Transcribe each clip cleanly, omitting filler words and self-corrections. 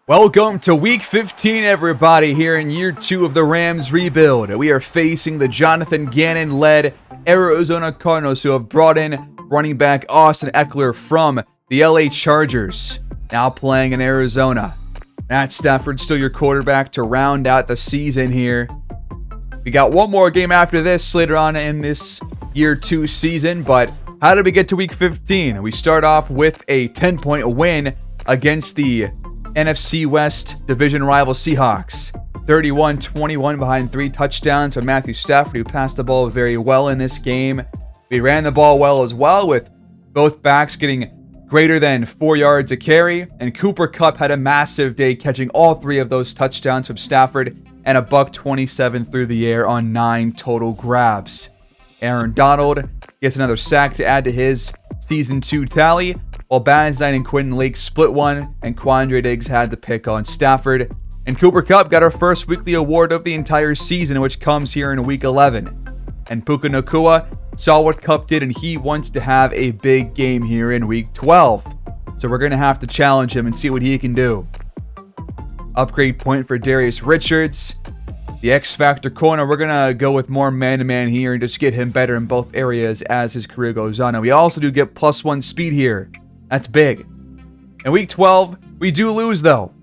Welcome to Week 15, everybody, here in Year 2 of the Rams rebuild. We are facing the Jonathan Gannon-led Arizona Cardinals, who have brought in running back Austin Ekeler from the LA Chargers, now playing in Arizona. Matt Stafford still your quarterback to round out the season here. We got one more game after this later on in this Year 2 season, but how did we get to Week 15? We start off with a 10-point win against the NFC West division rival Seahawks. 31-21 behind 3 touchdowns from Matthew Stafford, who passed the ball very well in this game. We ran the ball well as well, with both backs getting greater than 4 yards a carry, and Cooper Kupp had a massive day, catching all 3 of those touchdowns from Stafford and a $127 through the air on 9 total grabs. Aaron Donald gets another sack to add to his Season 2 tally, while Baz Knight and Quentin Lake split one, and Quandre Diggs had the pick on Stafford. And Cooper Kupp got our first weekly award of the entire season, which comes here in Week 11. And Puka Nacua saw what Kupp did, and he wants to have a big game here in Week 12. So we're going to have to challenge him and see what he can do. Upgrade point for Darius Richards. The X-Factor corner, we're going to go with more man-to-man here and just get him better in both areas as his career goes on. And we also do get +1 speed here. That's big. In Week 12, we do lose though.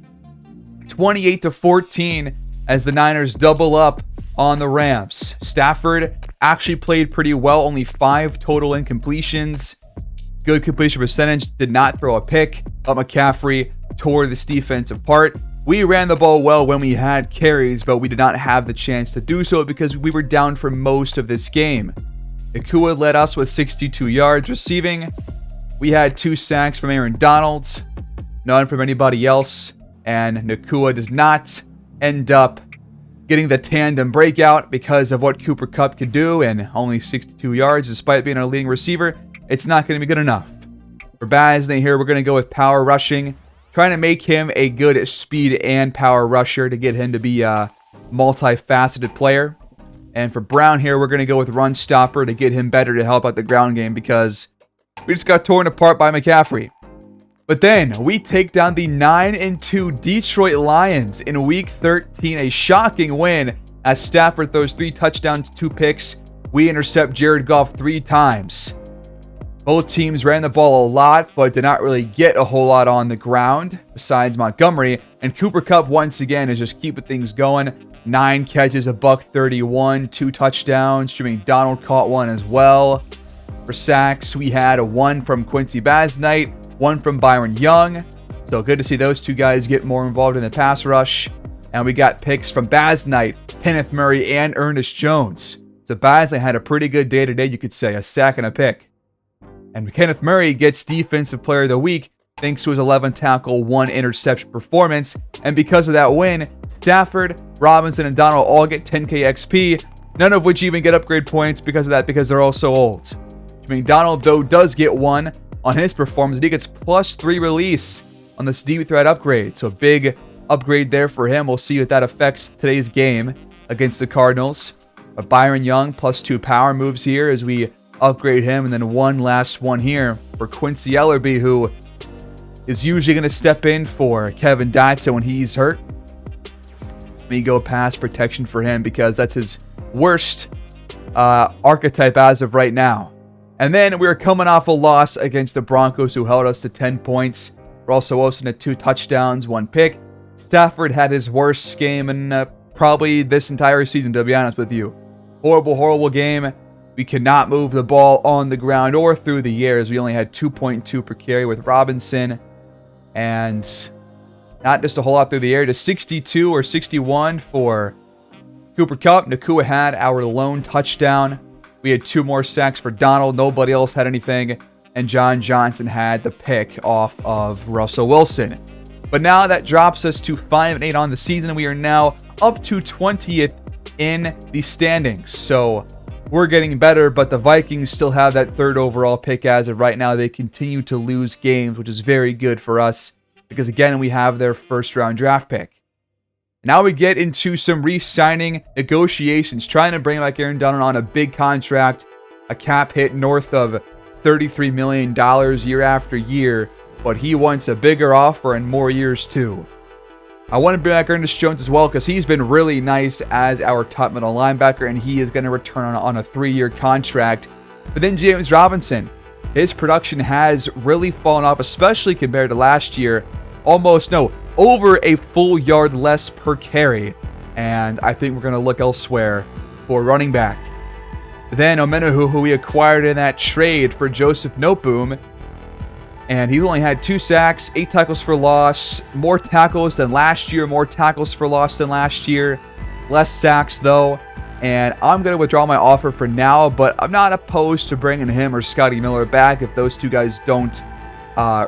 28-14 as the Niners double up on the Rams. Stafford actually played pretty well, only 5 total incompletions. Good completion percentage, did not throw a pick, but McCaffrey tore this defense apart. We ran the ball well when we had carries, but we did not have the chance to do so because we were down for most of this game. Nacua led us with 62 yards receiving. We had 2 sacks from Aaron Donald, none from anybody else, and Nacua does not end up getting the tandem breakout because of what Cooper Kupp could do, and only 62 yards despite being our leading receiver. It's not going to be good enough. For Baz Knight here, we're going to go with power rushing, trying to make him a good speed and power rusher to get him to be a multifaceted player. And for Brown here, we're going to go with run stopper to get him better to help out the ground game because we just got torn apart by McCaffrey. But then we take down the 9-2 Detroit Lions in Week 13. A shocking win as Stafford throws 3 touchdowns, 2 picks. We intercept Jared Goff 3 times. Both teams ran the ball a lot, but did not really get a whole lot on the ground besides Montgomery. And Cooper Kupp once again is just keeping things going. 9 catches, $131, 2 touchdowns. Jimmy Donald caught one as well. For sacks, we had a 1 from Quincy Baz Knight, 1 from Byron Young. So good to see those 2 guys get more involved in the pass rush. And we got picks from Baz Knight, Kenneth Murray, and Ernest Jones. So Baz Knight had a pretty good day today, you could say, a sack and a pick. And Kenneth Murray gets Defensive Player of the Week thanks to his 11 tackle, 1 interception performance. And because of that win, Stafford, Robinson, and Donald all get 10K XP, none of which even get upgrade points because of that, because they're all so old. Jimmy Donald, though, does get 1 on his performance. He gets +3 release on this deep threat upgrade. So a big upgrade there for him. We'll see if that affects today's game against the Cardinals. But Byron Young, +2 power moves here as we upgrade him. And then one last one here for Quincy Ellerby, who is usually going to step in for Kevin Dotson when he's hurt. Let me go pass protection for him because that's his worst archetype as of right now. And then we're coming off a loss against the Broncos, who held us to 10 points. Russell Wilson had 2 touchdowns, 1 pick. Stafford had his worst game in probably this entire season, to be honest with you. Horrible game. We could not move the ball on the ground or through the air, as we only had 2.2 per carry with Robinson. And not just a whole lot through the air, just 62 or 61 for Cooper Kupp. Nacua had our lone touchdown. We had 2 more sacks for Donald. Nobody else had anything. And John Johnson had the pick off of Russell Wilson. But now that drops us to 5-8 on the season. We are now up to 20th in the standings. So we're getting better, but the Vikings still have that 3rd overall pick as of right now. They continue to lose games, which is very good for us because, again, we have their 1st-round draft pick. Now we get into some re-signing negotiations, trying to bring back Aaron Donald on a big contract, a cap hit north of $33 million year after year, but he wants a bigger offer and more years too. I want to bring back Ernest Jones as well because he's been really nice as our top middle linebacker, and he is going to return on a 3-year contract. But then James Robinson, his production has really fallen off, especially compared to last year. Over a full yard less per carry. And I think we're going to look elsewhere for running back. Then Omenahu, who we acquired in that trade for Joseph Noteboom. And he only had 2 sacks, 8 tackles for loss, more tackles than last year, more tackles for loss than last year. Less sacks, though. And I'm going to withdraw my offer for now, but I'm not opposed to bringing him or Scotty Miller back if those two guys don't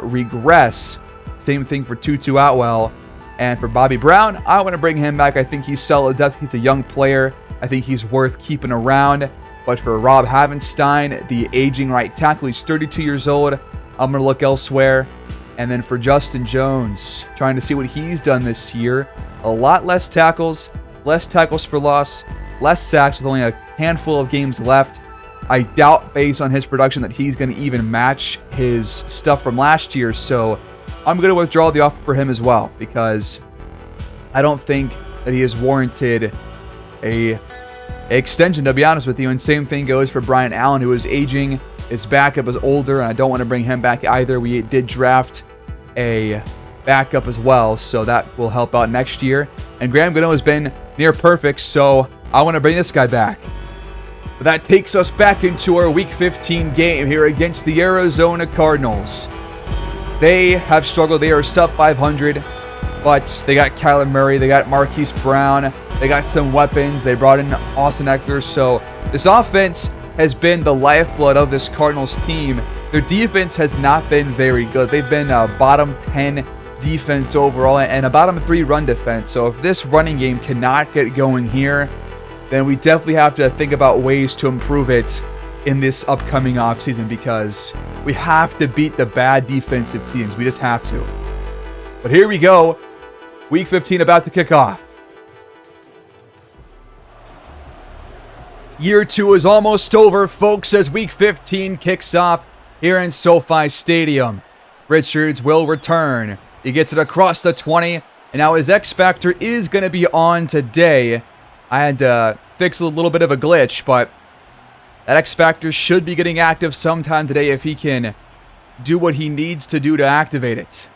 regress. Same thing for Tutu Atwell. And for Bobby Brown, I want to bring him back. I think he's solid depth. He's a young player. I think he's worth keeping around. But for Rob Havenstein, the aging right tackle, he's 32 years old. I'm going to look elsewhere. And then for Justin Jones, trying to see what he's done this year. A lot less tackles for loss, less sacks with only a handful of games left. I doubt, based on his production, that he's going to even match his stuff from last year. So I'm going to withdraw the offer for him as well, because I don't think that he has warranted a extension, to be honest with you. And same thing goes for Brian Allen, who is aging. His backup is older, and I don't want to bring him back either. We did draft a backup as well, so that will help out next year. And Graham Gano has been near perfect, so I want to bring this guy back. But that takes us back into our Week 15 game here against the Arizona Cardinals. They have struggled. They are sub 500, but they got Kyler Murray, they got Marquise Brown, they got some weapons. They brought in Austin Eckler, so this offense has been the lifeblood of this Cardinals team. Their defense has not been very good. They've been a bottom 10 defense overall and a bottom 3 run defense. So if this running game cannot get going here, then we definitely have to think about ways to improve it in this upcoming offseason, because we have to beat the bad defensive teams. We just have to. But here we go. Week 15 about to kick off. Year 2 is almost over, folks, as Week 15 kicks off here in SoFi Stadium. Richards will return. He gets it across the 20, and now his X Factor is going to be on today. I had to fix a little bit of a glitch, but that X Factor should be getting active sometime today if he can do what he needs to do to activate it.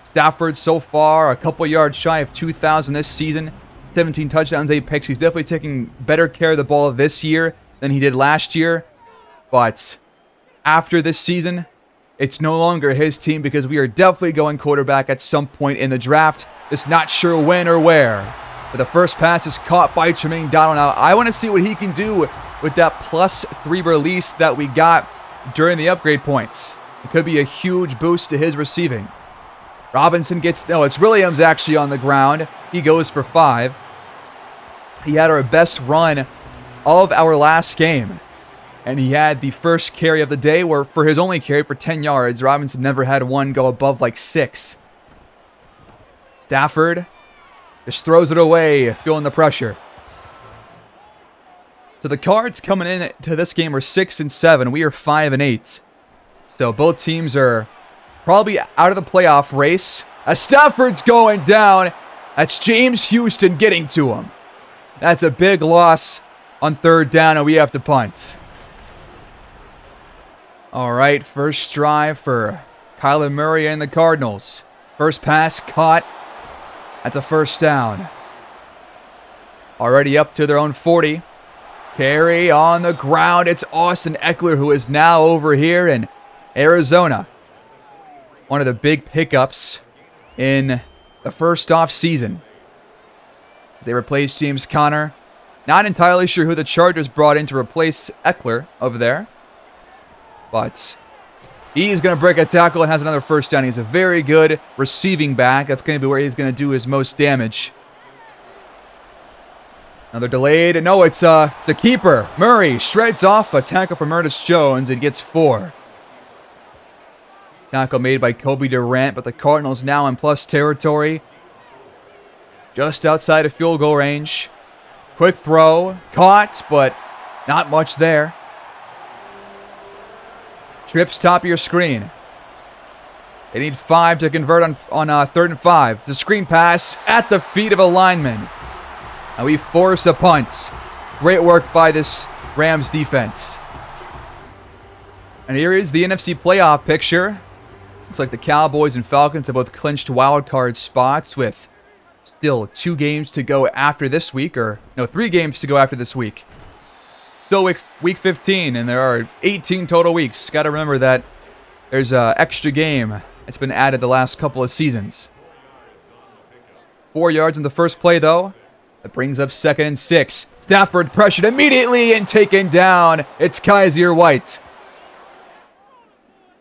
Stafford so far a couple yards shy of 2,000 this season. 17 touchdowns, 8 picks. He's definitely taking better care of the ball this year than he did last year. But after this season, it's no longer his team, because we are definitely going quarterback at some point in the draft. Just not sure when or where. But the first pass is caught by Tremaine Donald. Now, I want to see what he can do with that +3 release that we got during the upgrade points. It could be a huge boost to his receiving. Robinson gets... No, it's Williams actually on the ground. He goes for 5. He had our best run of our last game. And he had the first carry of the day, where for his only carry for 10 yards, Robinson never had one go above like 6. Stafford just throws it away, feeling the pressure. So the Cards coming in to this game are 6-7. We are 5-8. So both teams are probably out of the playoff race. As Stafford's going down, that's James Houston getting to him. That's a big loss on 3rd down, and we have to punt. All right, first drive for Kyler Murray and the Cardinals. First pass caught. That's a first down. Already up to their own 40. Carry on the ground. It's Austin Eckler, who is now over here in Arizona. One of the big pickups in the first off season. As they replace James Conner. Not entirely sure who the Chargers brought in to replace Eckler over there. But he's going to break a tackle and has another first down. He's a very good receiving back. That's going to be where he's going to do his most damage. Another delayed. No, it's the keeper. Murray shreds off a tackle from Ernest Jones and gets 4. Tackle made by Kobe Durant, but the Cardinals now in plus territory. Just outside of field goal range. Quick throw. Caught, but not much there. Trips top of your screen. They need 5 to convert on 3rd and 5. The screen pass at the feet of a lineman. And we force a punt. Great work by this Rams defense. And here is the NFC playoff picture. Looks like the Cowboys and Falcons have both clinched wildcard spots with still 2 games to go after this week. Or, no, 3 games to go after this week. Still week 15, and there are 18 total weeks. Got to remember that there's an extra game that's been added the last couple of seasons. 4 yards in the first play, though. That brings up 2nd and 6. Stafford pressured immediately and taken down. It's Kaiser White.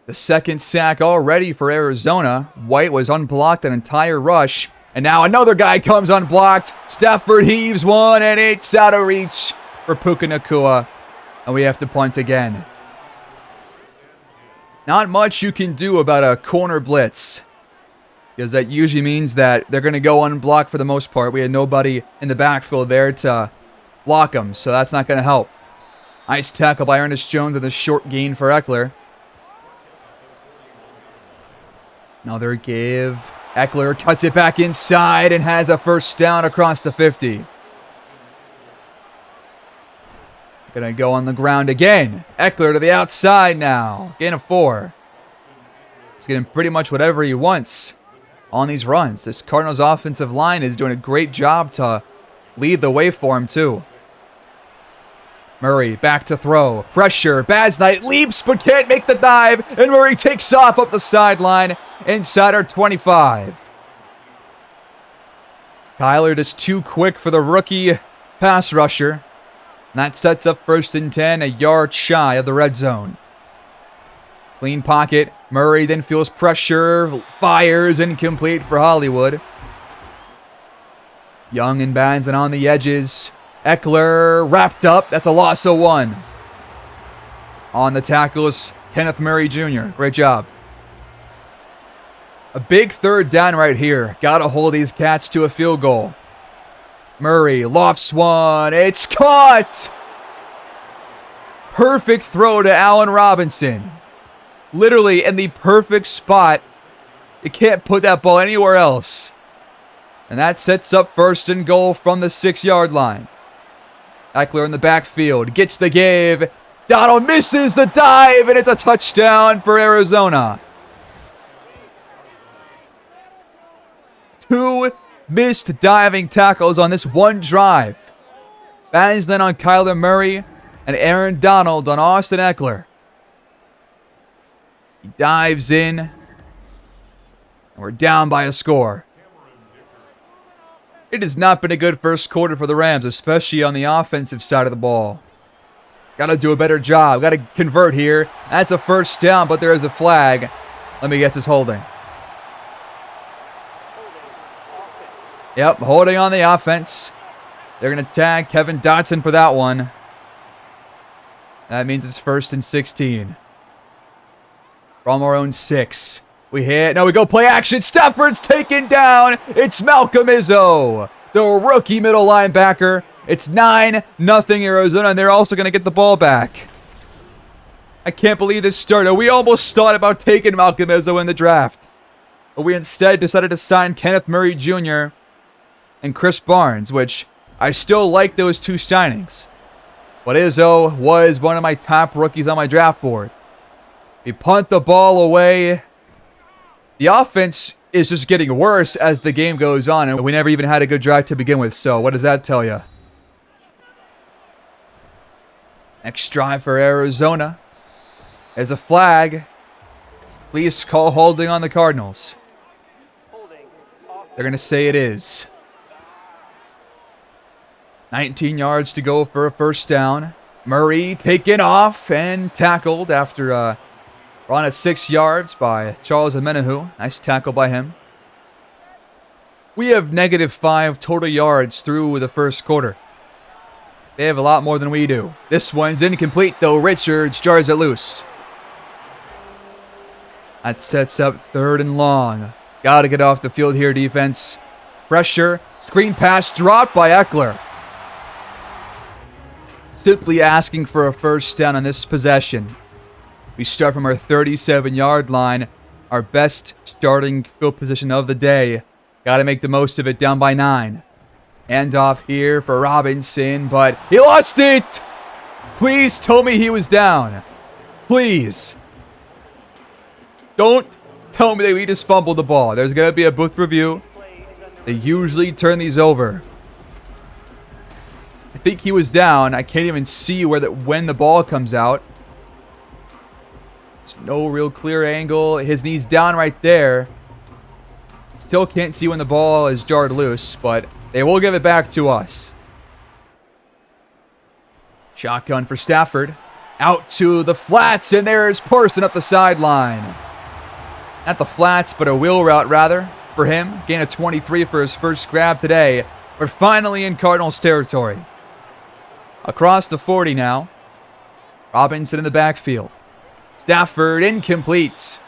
The 2nd sack already for Arizona. White was unblocked an entire rush. And now another guy comes unblocked. Stafford heaves one, and it's out of reach for Puka Nacua. And we have to punt again. Not much you can do about a corner blitz, because that usually means that they're going to go unblocked for the most part. We had nobody in the backfield there to block them, so that's not going to help. Nice tackle by Ernest Jones with a short gain for Eckler. Another give. Eckler cuts it back inside and has a first down across the 50. Gonna go on the ground again. Eckler to the outside now. Gain of 4. He's getting pretty much whatever he wants on these runs. This Cardinals offensive line is doing a great job to lead the way for him too. Murray back to throw. Pressure. Basnight leaps but can't make the dive. And Murray takes off up the sideline inside our 25. Kyler just too quick for the rookie pass rusher. And that sets up 1st and 10, a yard shy of the red zone. Clean pocket. Murray then feels pressure. Fires incomplete for Hollywood. Young and Bands and on the edges. Eckler wrapped up. That's a loss of 1. On the tackles, Kenneth Murray Jr. Great job. A big 3rd down right here. Gotta hold these cats to a field goal. Murray lofts one. It's caught! Perfect throw to Allen Robinson. Literally in the perfect spot. You can't put that ball anywhere else. And that sets up 1st and goal from the 6-yard line. Eckler in the backfield. Gets the give. Donald misses the dive, and it's a touchdown for Arizona. 2 missed diving tackles on this one drive. Bangs then on Kyler Murray and Aaron Donald on Austin Eckler. He dives in. And we're down by a score. It has not been a good first quarter for the Rams, especially on the offensive side of the ball. Got to do a better job. Got to convert here. That's a first down, but there is a flag. Let me guess, his holding. Yep, holding on the offense. They're going to tag Kevin Dotson for that one. That means it's 1st and 16. From our own 6. We hit. No, we go play action. Stafford's taken down. It's Malcolm Izzo, the rookie middle linebacker. It's 9-0 Arizona, and they're also going to get the ball back. I can't believe this started. We almost thought about taking Malcolm Izzo in the draft. But we instead decided to sign Kenneth Murray Jr. and Chris Barnes, which I still like those 2 signings. But Izzo was one of my top rookies on my draft board. We punt the ball away. The offense is just getting worse as the game goes on, and we never even had a good drive to begin with, so what does that tell you? Next drive for Arizona. There's a flag. Please call holding on the Cardinals. They're going to say it is. 19 yards to go for a first down. Murray taken off and tackled after run at 6 yards by Charles Omenihu. Nice tackle by him. We have -5 total yards through the first quarter. They have a lot more than we do. This one's incomplete, though. Richards jars it loose. That sets up 3rd and long. Got to get off the field here, defense. Pressure. Screen pass dropped by Eckler. Simply asking for a first down on this possession. We start from our 37-yard line. our best starting field position of the day. Got to make the most of it, down by 9. Hand off here for Robinson, but he lost it! Please tell me he was down. Please. Don't tell me that we just fumbled the ball. There's going to be a booth review. They usually turn these over. I think he was down. I can't even see when the ball comes out. There's no real clear angle. His knee's down right there. Still can't see when the ball is jarred loose, but they will give it back to us. Shotgun for Stafford. Out to the flats, and there's Person up the sideline. Not the flats, but a wheel route, rather, for him. Gain of 23 for his first grab today. We're finally in Cardinals territory. Across the 40 now. Robinson in the backfield. Stafford incomplete.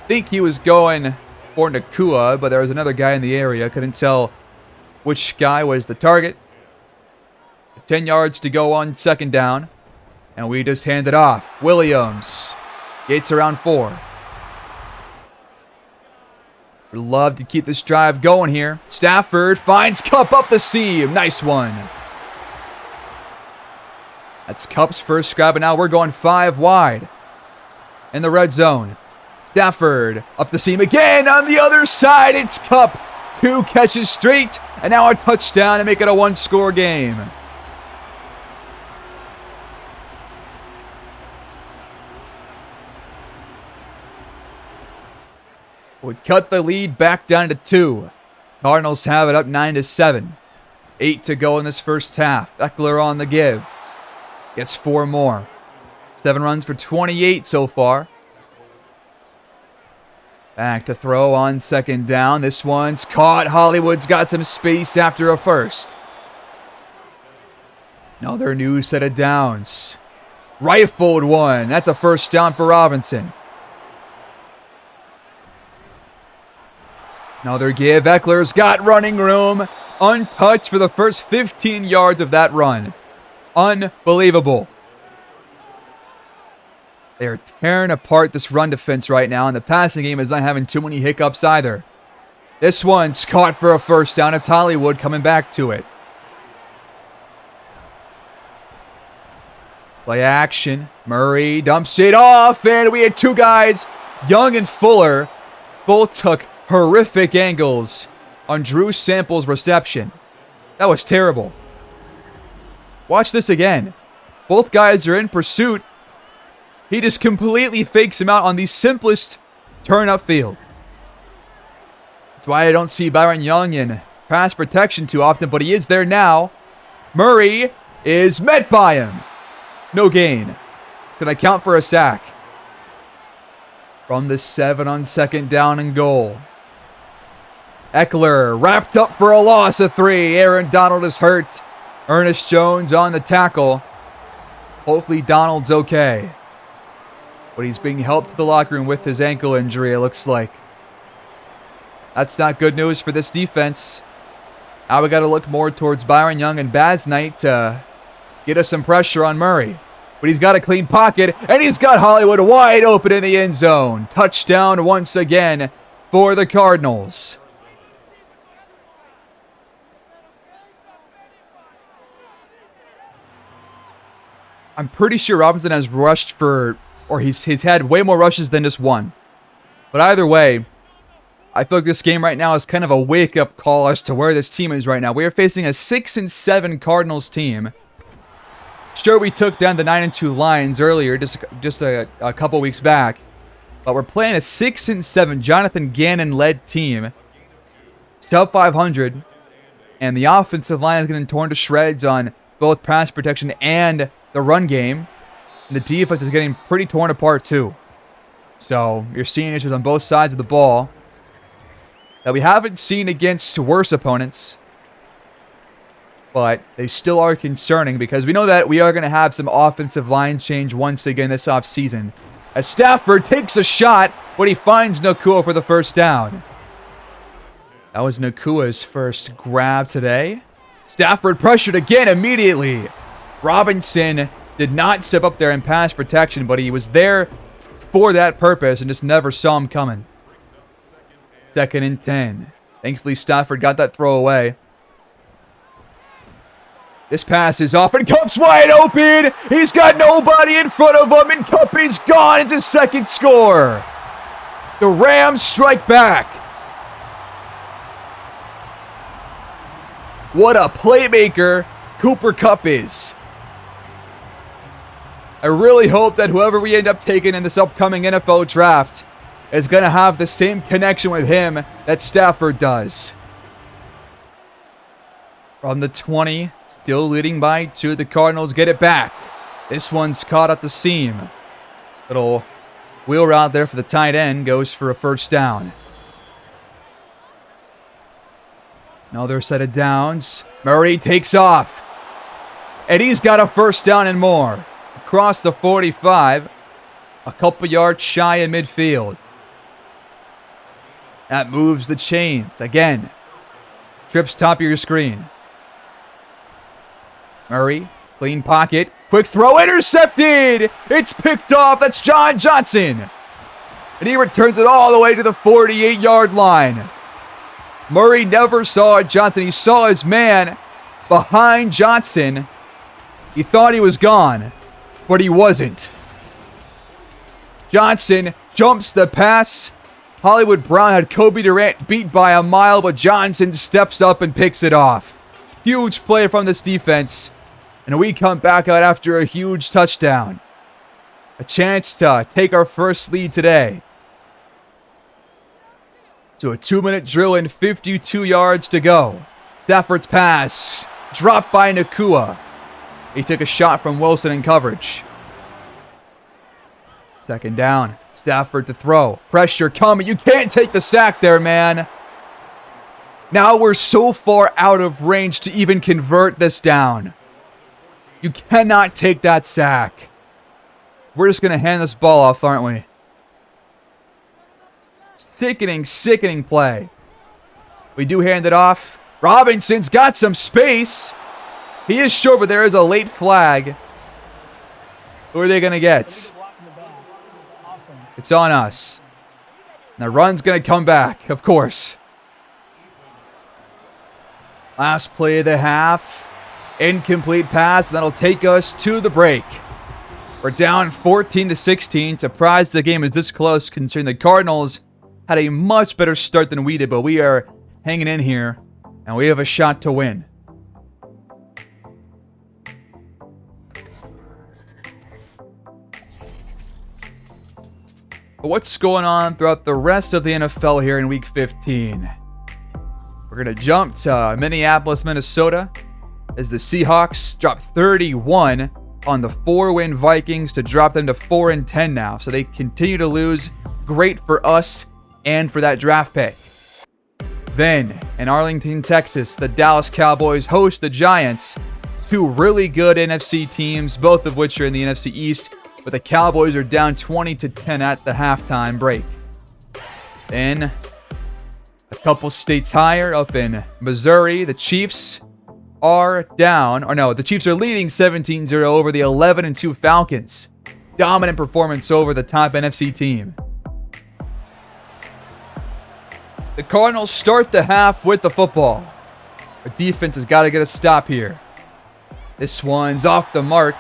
I think he was going for Nakua, but there was another guy in the area. Couldn't tell which guy was the target. 10 yards to go on second down. And we just hand it off. Williams gets around 4. We'd love to keep this drive going here. Stafford finds Kupp up the seam. Nice one. That's Kupp's first grab, and now we're going 5 wide in the red zone. Stafford up the seam again on the other side. It's Kupp. 2 catches straight, and now a touchdown to make it a 1-score game. We cut the lead back down to 2. Cardinals have it up 9-7. 8 to go in this first half. Eckler on the give. Gets 4 more. 7 runs for 28 so far. Back to throw on second down. This one's caught. Hollywood's got some space after a first. Another new set of downs. Rifled one. That's a first down for Robinson. Another give. Eckler's got running room. Untouched for the first 15 yards of that run. Unbelievable. They are tearing apart this run defense right now, and the passing game is not having too many hiccups either. This one's caught for a first down. It's Hollywood coming back to it. Play action. Murray dumps it off, and we had 2 guys, Young and Fuller, both took horrific angles on Drew Sample's reception. That was terrible. Watch this again. Both guys are in pursuit. He just completely fakes him out on the simplest turn upfield. That's why I don't see Byron Young in pass protection too often, but he is there now. Murray is met by him. No gain. Can I count for a sack? From the 7 on second down and goal. Eckler wrapped up for a loss of 3. Aaron Donald is hurt. Ernest Jones on the tackle. Hopefully Donald's okay. But he's being helped to the locker room with his ankle injury, it looks like. That's not good news for this defense. Now we got to look more towards Byron Young and Baz Knight to get us some pressure on Murray. But he's got a clean pocket, and he's got Hollywood wide open in the end zone. Touchdown once again for the Cardinals. I'm pretty sure Robinson has rushed for, or he's had way more rushes than just one. But either way, I feel like this game right now is kind of a wake-up call as to where this team is right now. We are facing a 6-7 Cardinals team. Sure, we took down the 9-2 Lions earlier, just a couple weeks back. But we're playing a 6-7 Jonathan Gannon-led team. Sub 500. And the offensive line is getting torn to shreds on both pass protection and the run game. And the defense is getting pretty torn apart too. So you're seeing issues on both sides of the ball that we haven't seen against worse opponents. But they still are concerning because we know that we are going to have some offensive line change once again this offseason. As Stafford takes a shot, but he finds Nakua for the first down. That was Nakua's first grab today. Stafford pressured again immediately. Robinson did not step up there in pass protection, but he was there for that purpose and just never saw him coming. 2nd and 10. Thankfully, Stafford got that throw away. This pass is off and Kupp's wide open. He's got nobody in front of him, and Kupp is gone. It's his 2nd score. The Rams strike back. What a playmaker Cooper Kupp is. I really hope that whoever we end up taking in this upcoming NFL draft is going to have the same connection with him that Stafford does. From the 20, still leading by 2, the Cardinals get it back. This one's caught at the seam. Little wheel route there for the tight end, goes for a 1st down. Another set of downs. Murray takes off. And he's got a 1st down and more. Across the 45. A couple yards shy in midfield. That moves the chains. Again. Trips top of your screen. Murray. Clean pocket. Quick throw. Intercepted. It's picked off. That's John Johnson. And he returns it all the way to the 48-yard line. Murray never saw Johnson. He saw his man behind Johnson. He thought he was gone, but he wasn't. Johnson jumps the pass. Hollywood Brown had Kobe Durant beat by a mile, but Johnson steps up and picks it off. Huge play from this defense. And we come back out after a huge touchdown. A chance to take our first lead today. So a 2-minute drill and 52 yards to go. Stafford's pass. Dropped by Nakua. He took a shot from Wilson in coverage. 2nd down. Stafford to throw. Pressure coming. You can't take the sack there, man. Now we're so far out of range to even convert this down. You cannot take that sack. We're just going to hand this ball off, aren't we? Sickening play. We do hand it off. Robinson's got some space. He is short, but there is a late flag. Who are they going to get? It's on us. And the run's going to come back, of course. Last play of the half. Incomplete pass, and that'll take us to the break. We're down 14-16. Surprised the game is this close, considering the Cardinals had a much better start than we did, but we are hanging in here, and we have a shot to win. But what's going on throughout the rest of the NFL here in Week 15? We're going to jump to Minneapolis, Minnesota, as the Seahawks drop 31 on the 4-win Vikings to drop them to 4-10 now. So they continue to lose. Great for us and for that draft pick. Then, in Arlington, Texas, the Dallas Cowboys host the Giants. 2 really good NFC teams, both of which are in the NFC East, but the Cowboys are down 20-10 at the halftime break. Then, a couple states higher up in Missouri, the Chiefs are down, or no, the Chiefs are leading 17-0 over the 11-2 Falcons. Dominant performance over the top NFC team. The Cardinals start the half with the football. The defense has got to get a stop here. This one's off the mark.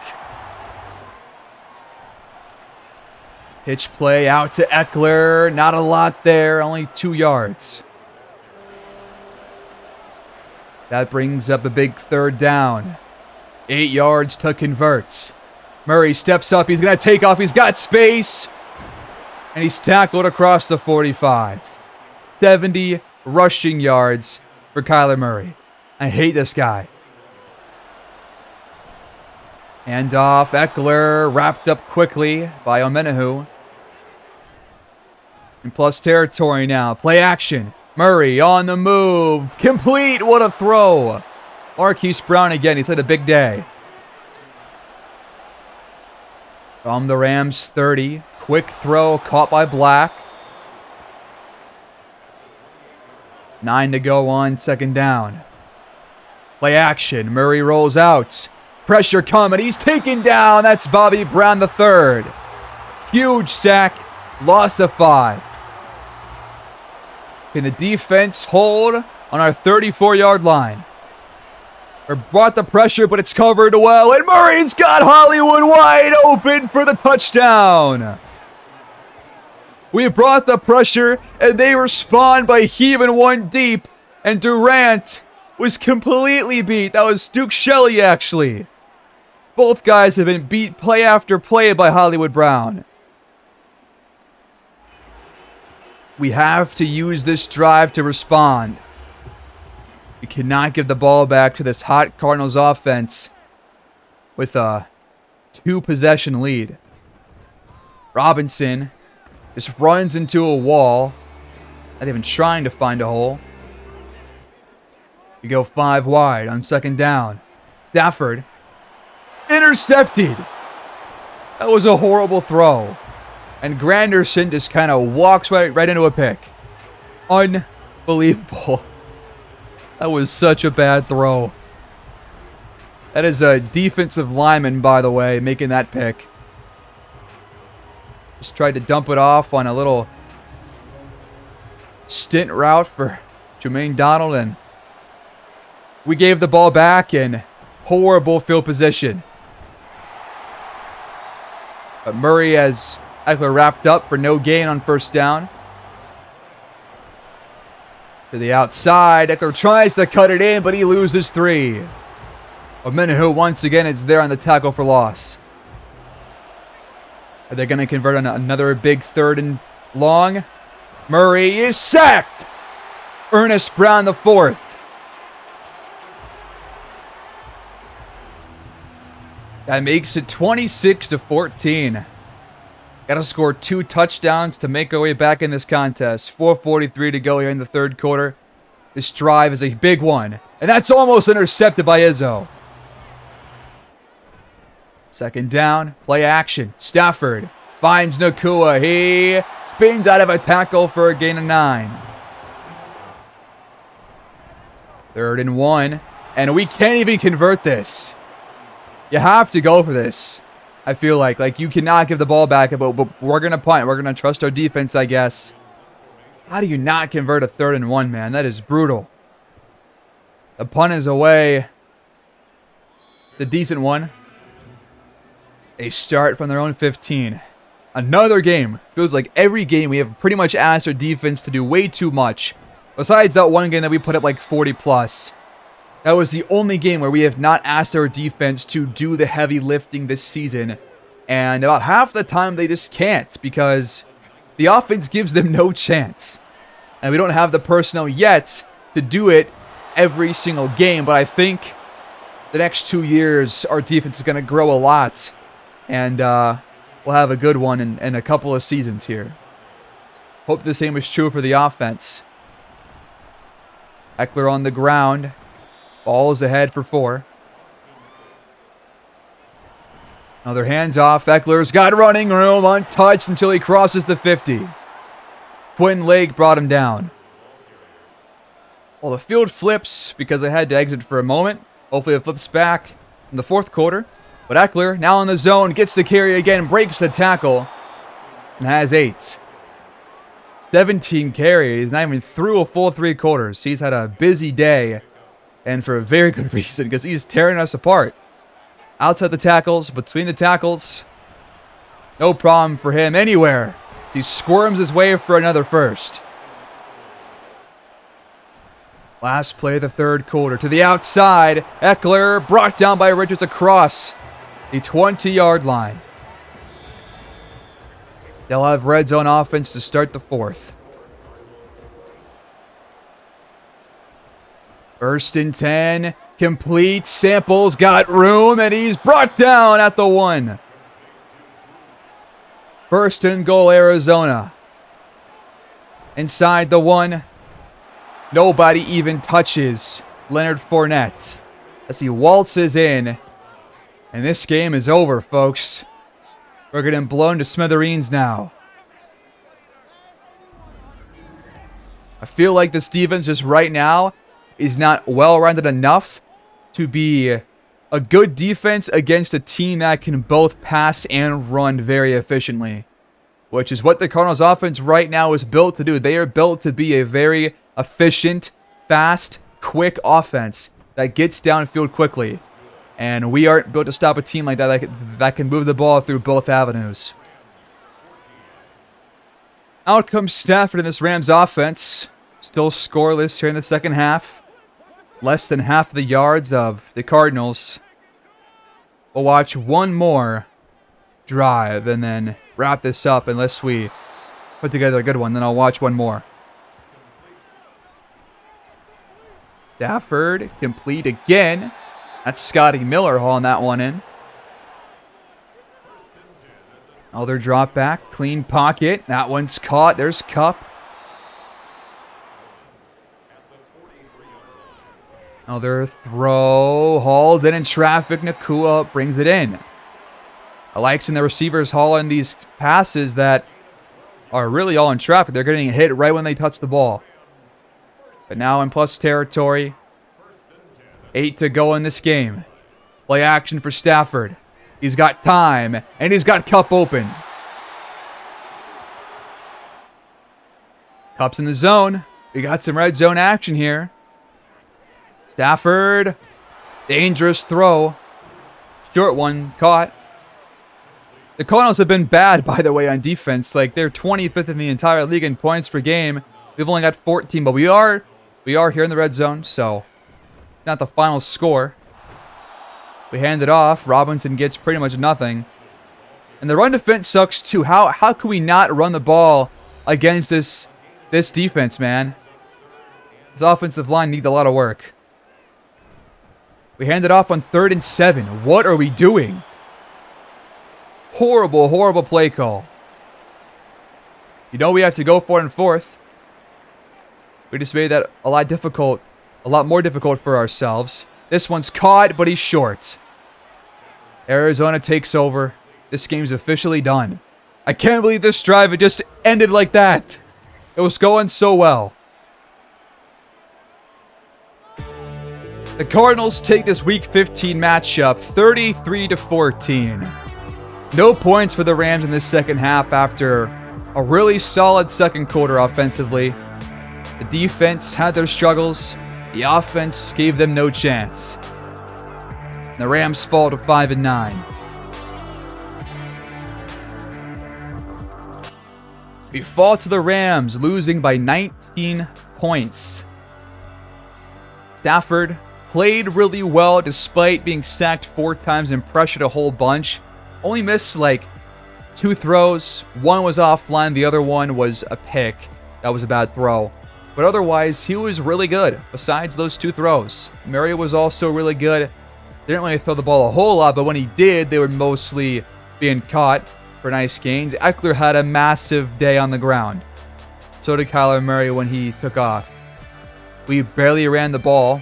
Pitch play out to Eckler. Not a lot there, only 2 yards. That brings up a big 3rd down. 8 yards to convert. Murray steps up. He's going to take off. He's got space. And he's tackled across the 45. 70 rushing yards for Kyler Murray. I hate this guy. Hand off. Eckler wrapped up quickly by Omenahu. In plus territory now. Play action. Murray on the move. Complete. What a throw. Marquise Brown again. He's had a big day. From the Rams 30. Quick throw caught by Black. 9 to go on 2nd down. Play action. Murray rolls out. Pressure coming. He's taken down. That's Bobby Brown III. Huge sack. Loss of 5. Can the defense hold on our 34-yard line? Or brought the pressure, but it's covered well. And Murray's got Hollywood wide open for the touchdown. We brought the pressure, and they respond by heaving one deep. And Durant was completely beat. That was Duke Shelley, actually. Both guys have been beat play after play by Hollywood Brown. We have to use this drive to respond. We cannot give the ball back to this hot Cardinals offense with a 2-possession lead. Robinson just runs into a wall, not even trying to find a hole. We go 5 wide on 2nd down. Stafford intercepted. That was a horrible throw. And Granderson just kind of walks right into a pick. Unbelievable. That was such a bad throw. That is a defensive lineman, by the way, making that pick. Just tried to dump it off on a little stint route for Jermaine Donald, and we gave the ball back in horrible field position. But Murray has Eckler wrapped up for no gain on 1st down. To the outside, Eckler tries to cut it in, but he loses 3. Omenihu once again is there on the tackle for loss. Are they going to convert on another big 3rd and long? Murray is sacked. Ernest Brown the 4th. That makes it 26-14. Got to score 2 touchdowns to make our way back in this contest. 4:43 to go here in the 3rd quarter. This drive is a big one. And that's almost intercepted by Izzo. 2nd down, play action. Stafford finds Nakua. He spins out of a tackle for a gain of 9. 3rd and 1. And we can't even convert this. You have to go for this. I feel like you cannot give the ball back, but we're going to punt. We're going to trust our defense, I guess. How do you not convert a 3rd and 1, man? That is brutal. The punt is away. It's a decent one. They start from their own 15. Another game. Feels like every game we have pretty much asked our defense to do way too much. Besides that one game that we put up like 40 plus. That was the only game where we have not asked our defense to do the heavy lifting this season. And about half the time they just can't because the offense gives them no chance. And we don't have the personnel yet to do it every single game. But I think the next 2 years our defense is going to grow a lot. And we'll have a good one in a couple of seasons here. Hope the same is true for the offense. Eckler on the ground. Ball is ahead for 4. Another handoff. Eckler's got running room, untouched until he crosses the 50. Quinn Lake brought him down. Well, the field flips because I had to exit for a moment. Hopefully it flips back in the 4th quarter. But Eckler, now in the zone, gets the carry again, breaks the tackle, and has 8. 17 carries, not even through a full 3 quarters. He's had a busy day. And for a very good reason, because he's tearing us apart. Outside the tackles, between the tackles. No problem for him anywhere. He squirms his way for another 1st. Last play of the 3rd quarter. To the outside. Eckler brought down by Richards across the 20-yard line. They'll have red zone offense to start the 4th. 1st and 10, complete, Samples got room, and he's brought down at the 1. 1st and goal, Arizona. Inside the 1, nobody even touches Leonard Fournette as he waltzes in, and this game is over, folks. We're getting blown to smithereens now. I feel like this defense just right now is not well-rounded enough to be a good defense against a team that can both pass and run very efficiently. which is what the Cardinals offense right now is built to do. They are built to be a very efficient, fast, quick offense that gets downfield quickly. And we aren't built to stop a team like that that can move the ball through both avenues. Out comes Stafford in this Rams offense. Still scoreless here in the second half. Less than half of the yards of the Cardinals. We'll watch one more drive and then wrap this up unless we put together a good one. Then I'll watch one more. Stafford complete again. That's Scotty Miller hauling that one in. Another drop back. Clean pocket. That one's caught. There's Kupp. Another throw. Hauled in traffic. Nakua brings it in. I like seeing the receivers hauling these passes that are really all in traffic. They're getting hit right when they touch the ball. But now in plus territory. 8 to go in this game. Play action for Stafford. He's got time, and he's got Kupp open. Kupp's in the zone. We got some red zone action here. Stafford. Dangerous throw. Short one caught. The Cardinals have been bad, by the way, on defense. Like, they're 25th in the entire league in points per game. We've only got 14, but we are here in the red zone, so not the final score. We hand it off. Robinson gets pretty much nothing. And the run defense sucks too. How can we not run the ball against this defense, man? This offensive line needs a lot of work. We hand it off on 3rd and 7. What are we doing? Horrible, horrible play call. You know we have to go for it in 4th. We just made that a lot more difficult for ourselves. This one's caught, but he's short. Arizona takes over. This game's officially done. I can't believe this drive, it just ended like that. It was going so well. The Cardinals take this Week 15 matchup 33-14. No points for the Rams in this second half after a really solid second quarter offensively. The defense had their struggles. The offense gave them no chance. The Rams fall to 5-9. We fall to the Rams, losing by 19 points. Stafford played really well despite being sacked 4 times and pressured a whole bunch. Only missed like 2 throws. One was offline, the other one was a pick. That was a bad throw. But otherwise, he was really good, besides those 2 throws. Murray was also really good. Didn't really throw the ball a whole lot, but when he did, they were mostly being caught for nice gains. Eckler had a massive day on the ground. So did Kyler Murray when he took off. We barely ran the ball.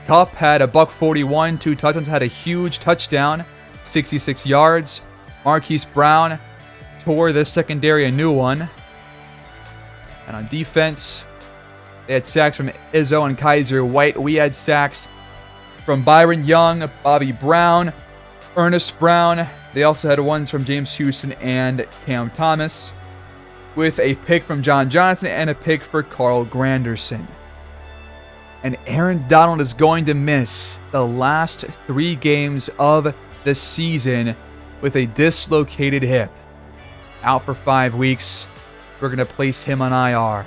Kupp had a $141, 2 touchdowns, had a huge touchdown, 66 yards. Marquise Brown tore the secondary a new one. And on defense, they had sacks from Izzo and Kaiser White. We had sacks from Byron Young, Bobby Brown, Ernest Brown. They also had ones from James Houston and Cam Thomas, with a pick from John Johnson and a pick for Carl Granderson. And Aaron Donald is going to miss the last 3 games of the season with a dislocated hip. Out for 5 weeks. We're going to place him on IR.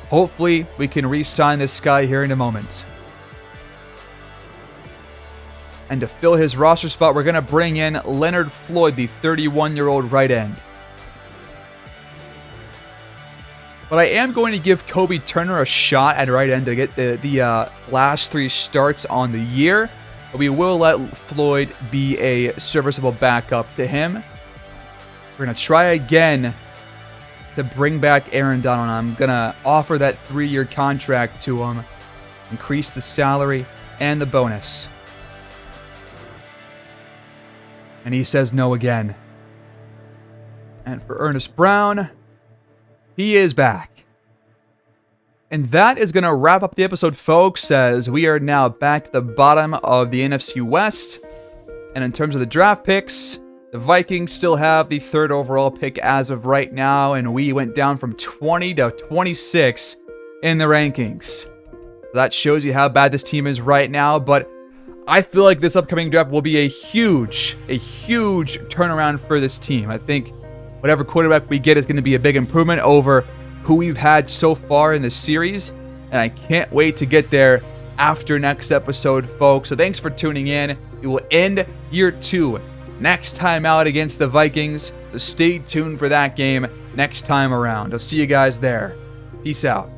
Hopefully, we can re-sign this guy here in a moment. And to fill his roster spot, we're going to bring in Leonard Floyd, the 31-year-old right end. But I am going to give Kobe Turner a shot at right end to get the last 3 starts on the year. But we will let Floyd be a serviceable backup to him. We're going to try again to bring back Aaron Donald. I'm going to offer that 3-year contract to him. Increase the salary and the bonus. And he says no again. And for Ernest Brown, he is back. And that is going to wrap up the episode, folks, as we are now back to the bottom of the NFC West. And in terms of the draft picks, The Vikings still have the 3rd overall pick as of right now, and we went down from 20 to 26 in the rankings. That shows you how bad this team is right now, but I feel like this upcoming draft will be a huge turnaround for this team. I think whatever quarterback we get is going to be a big improvement over who we've had so far in this series, and I can't wait to get there after next episode, folks. So thanks for tuning in. We will end year 2 next time out against the Vikings, so stay tuned for that game next time around. I'll see you guys there. Peace out.